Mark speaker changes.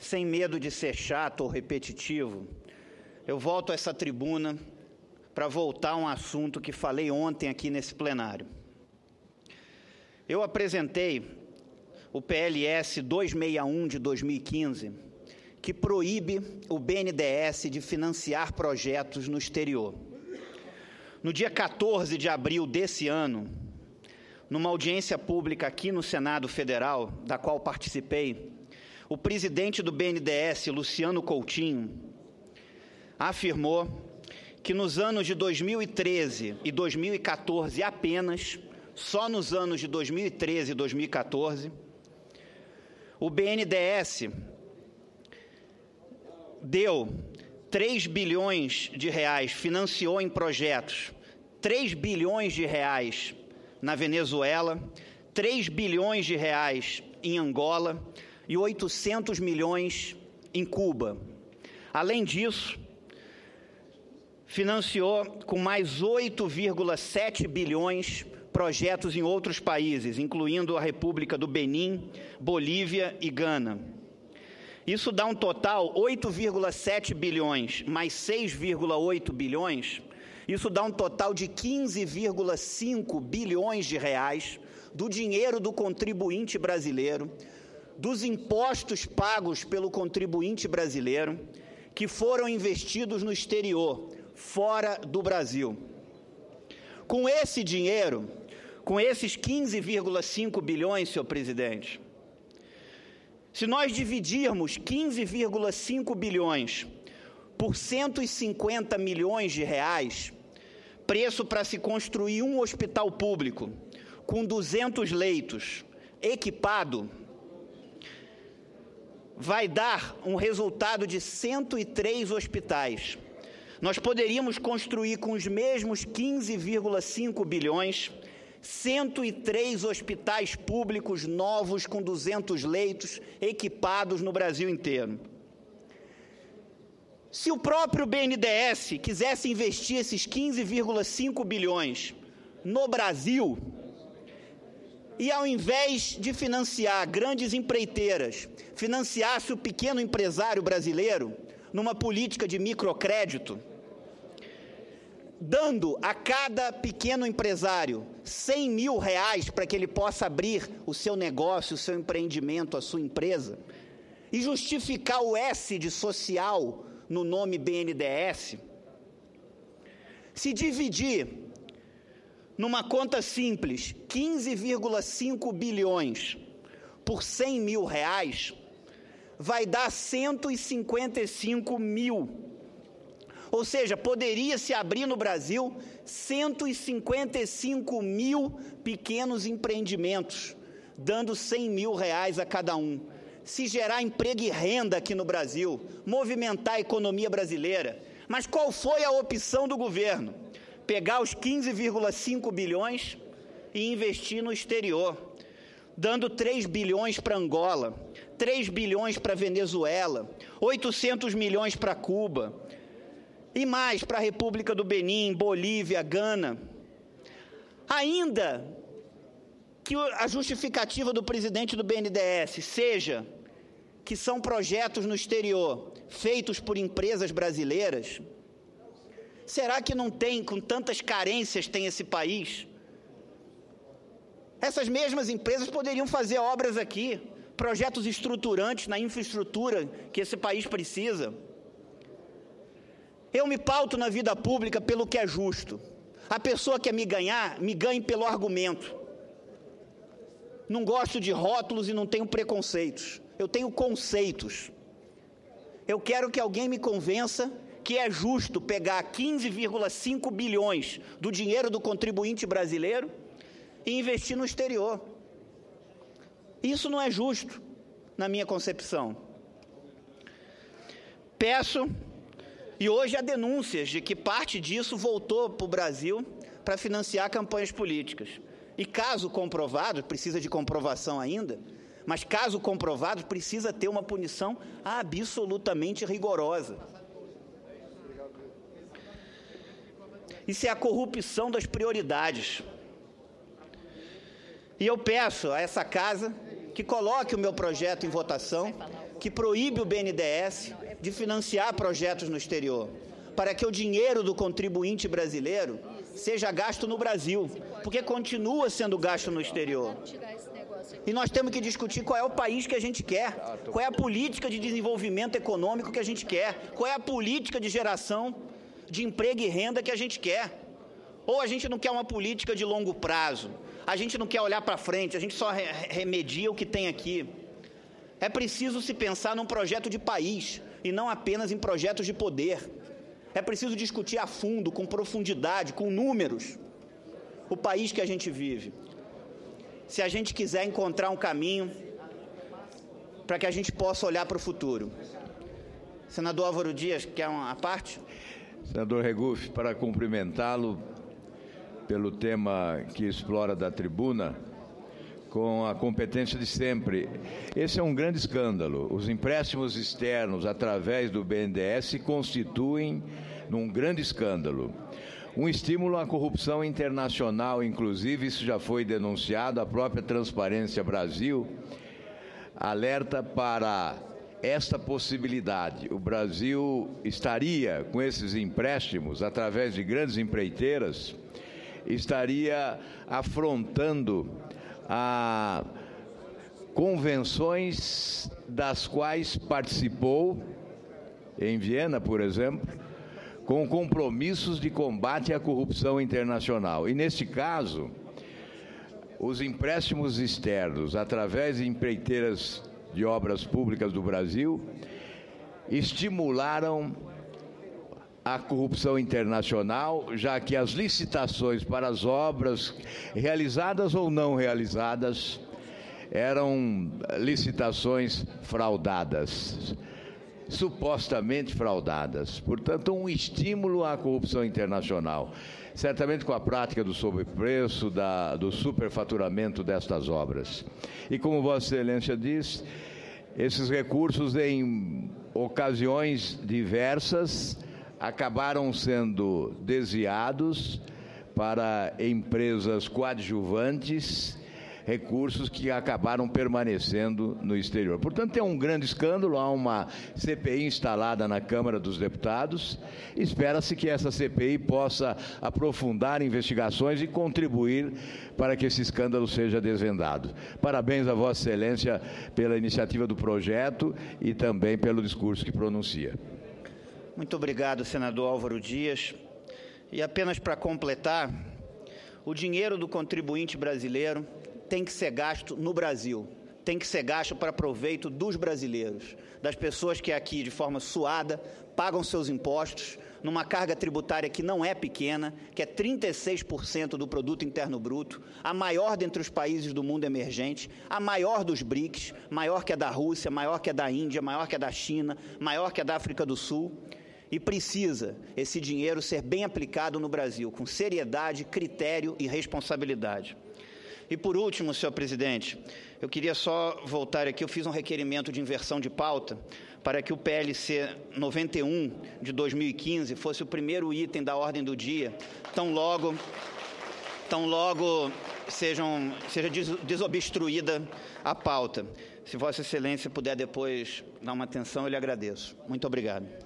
Speaker 1: sem medo de ser chato ou repetitivo, eu volto a essa tribuna para voltar a um assunto que falei ontem aqui nesse plenário. Eu apresentei o PLS 261 de 2015, que proíbe o BNDES de financiar projetos no exterior. No dia 14 de abril desse ano, numa audiência pública aqui no Senado Federal, da qual participei, o presidente do BNDES, Luciano Coutinho, afirmou que nos anos de 2013 e 2014 apenas, só nos anos de 2013 e 2014, o BNDES deu 3 bilhões de reais, financiou em projetos 3 bilhões de reais na Venezuela, 3 bilhões de reais em Angola e 800 milhões em Cuba. Além disso, financiou com mais 8,7 bilhões projetos em outros países, incluindo a República do Benin, Bolívia e Gana. Isso dá um total 8,7 bilhões mais 6,8 bilhões, isso dá um total de 15,5 bilhões de reais do dinheiro do contribuinte brasileiro, dos impostos pagos pelo contribuinte brasileiro, que foram investidos no exterior, fora do Brasil. Com esse dinheiro, com esses 15,5 bilhões, senhor presidente, se nós dividirmos 15,5 bilhões por 150 milhões de reais, preço para se construir um hospital público com 200 leitos, equipado, vai dar um resultado de 103 hospitais. Nós poderíamos construir com os mesmos 15,5 bilhões 103 hospitais públicos novos com 200 leitos equipados no Brasil inteiro. Se o próprio BNDES quisesse investir esses 15,5 bilhões no Brasil, e ao invés de financiar grandes empreiteiras, financiasse o pequeno empresário brasileiro numa política de microcrédito, dando a cada pequeno empresário 100 mil reais para que ele possa abrir o seu negócio, o seu empreendimento, a sua empresa, e justificar o S de social no nome BNDES, se dividir numa conta simples 15,5 bilhões por 100 mil reais, vai dar 155 mil. Ou seja, poderia se abrir no Brasil 155 mil pequenos empreendimentos, dando 100 mil reais a cada um. Se gerar emprego e renda aqui no Brasil, movimentar a economia brasileira. Mas qual foi a opção do governo? Pegar os 15,5 bilhões e investir no exterior, dando 3 bilhões para Angola, 3 bilhões para Venezuela, 800 milhões para Cuba, e mais para a República do Benin, Bolívia, Gana. Ainda que a justificativa do presidente do BNDES seja que são projetos no exterior, feitos por empresas brasileiras, será que não tem, com tantas carências tem esse país? Essas mesmas empresas poderiam fazer obras aqui, projetos estruturantes na infraestrutura que esse país precisa. Eu me pauto na vida pública pelo que é justo. A pessoa que quer me ganhar, me ganhe pelo argumento. Não gosto de rótulos e não tenho preconceitos. Eu tenho conceitos. Eu quero que alguém me convença que é justo pegar 15,5 bilhões do dinheiro do contribuinte brasileiro e investir no exterior. Isso não é justo, na minha concepção. Peço, e hoje há denúncias de que parte disso voltou para o Brasil para financiar campanhas políticas. E caso comprovado, precisa de comprovação ainda, mas caso comprovado, precisa ter uma punição absolutamente rigorosa. Isso é a corrupção das prioridades. E eu peço a essa casa que coloque o meu projeto em votação que proíbe o BNDES de financiar projetos no exterior, para que o dinheiro do contribuinte brasileiro seja gasto no Brasil, porque continua sendo gasto no exterior. E nós temos que discutir qual é o país que a gente quer, qual é a política de desenvolvimento econômico que a gente quer, qual é a política de geração de emprego e renda que a gente quer. Ou a gente não quer uma política de longo prazo, a gente não quer olhar para frente, a gente só remedia o que tem aqui. É preciso se pensar num projeto de país e não apenas em projetos de poder. É preciso discutir a fundo, com profundidade, com números, o país que a gente vive. Se a gente quiser encontrar um caminho para que a gente possa olhar para o futuro. Senador Álvaro Dias, quer uma parte?
Speaker 2: Senador Regufe, para cumprimentá-lo pelo tema que explora da tribuna, com a competência de sempre. Esse é um grande escândalo. Os empréstimos externos, através do BNDES, se constituem num grande escândalo. Um estímulo à corrupção internacional, inclusive, isso já foi denunciado, a própria Transparência Brasil alerta para esta possibilidade. O Brasil estaria, com esses empréstimos, através de grandes empreiteiras, estaria afrontando a convenções das quais participou, em Viena, por exemplo, com compromissos de combate à corrupção internacional. E, neste caso, os empréstimos externos, através de empreiteiras de obras públicas do Brasil, estimularam a corrupção internacional, já que as licitações para as obras, realizadas ou não realizadas, eram licitações fraudadas, supostamente fraudadas. Portanto, um estímulo à corrupção internacional. Certamente com a prática do sobrepreço, do superfaturamento destas obras. E como Vossa Excelência diz, esses recursos, em ocasiões diversas, acabaram sendo desviados para empresas coadjuvantes, recursos que acabaram permanecendo no exterior. Portanto, é um grande escândalo, há uma CPI instalada na Câmara dos Deputados, espera-se que essa CPI possa aprofundar investigações e contribuir para que esse escândalo seja desvendado. Parabéns a Vossa Excelência pela iniciativa do projeto e também pelo discurso que pronuncia.
Speaker 1: Muito obrigado, senador Álvaro Dias. E apenas para completar, o dinheiro do contribuinte brasileiro tem que ser gasto no Brasil, tem que ser gasto para proveito dos brasileiros, das pessoas que aqui, de forma suada, pagam seus impostos, numa carga tributária que não é pequena, que é 36% do produto interno bruto, a maior dentre os países do mundo emergente, a maior dos BRICS, maior que a da Rússia, maior que a da Índia, maior que a da China, maior que a da África do Sul. E precisa esse dinheiro ser bem aplicado no Brasil, com seriedade, critério e responsabilidade. E por último, senhor presidente, eu queria só voltar aqui, eu fiz um requerimento de inversão de pauta para que o PLC 91 de 2015 fosse o primeiro item da ordem do dia, tão logo seja desobstruída a pauta. Se Vossa Excelência puder depois dar uma atenção, eu lhe agradeço. Muito obrigado.